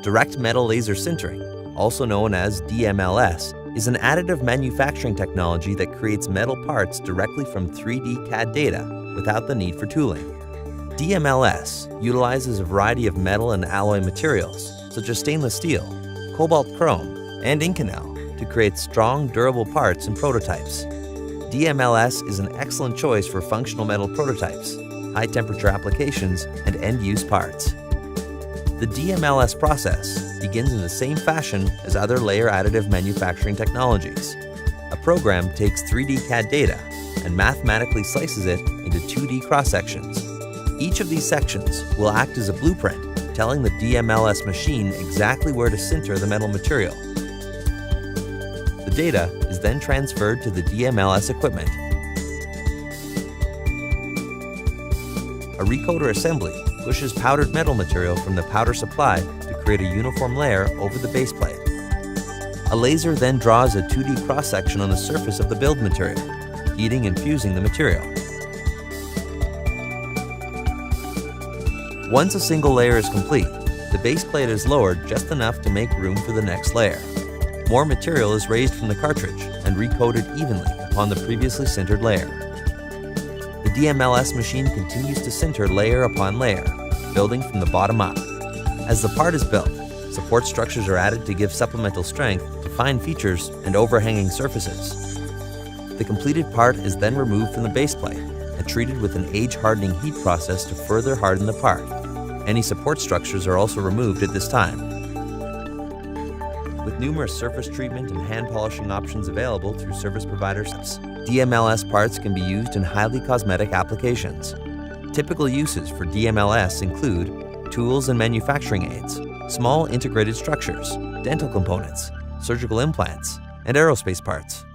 Direct metal laser sintering, also known as DMLS, is an additive manufacturing technology that creates metal parts directly from 3D CAD data without the need for tooling. DMLS utilizes a variety of metal and alloy materials, such as stainless steel, cobalt chrome, and Inconel, to create strong, durable parts and prototypes. DMLS is an excellent choice for functional metal prototypes, high-temperature applications, and end-use parts. The DMLS process begins in the same fashion as other layer additive manufacturing technologies. A program takes 3D CAD data and mathematically slices it into 2D cross-sections. Each of these sections will act as a blueprint, telling the DMLS machine exactly where to sinter the metal material. The data is then transferred to the DMLS equipment. A recoater assembly pushes powdered metal material from the powder supply to create a uniform layer over the base plate. A laser then draws a 2D cross-section on the surface of the build material, heating and fusing the material. Once a single layer is complete, the base plate is lowered just enough to make room for the next layer. More material is raised from the cartridge and recoated evenly upon the previously sintered layer. The DMLS machine continues to sinter layer upon layer, building from the bottom up. As the part is built, support structures are added to give supplemental strength to fine features and overhanging surfaces. The completed part is then removed from the base plate and treated with an age-hardening heat process to further harden the part. Any support structures are also removed at this time. With numerous surface treatment and hand polishing options available through service providers, DMLS parts can be used in highly cosmetic applications. Typical uses for DMLS include tools and manufacturing aids, small integrated structures, dental components, surgical implants, and aerospace parts.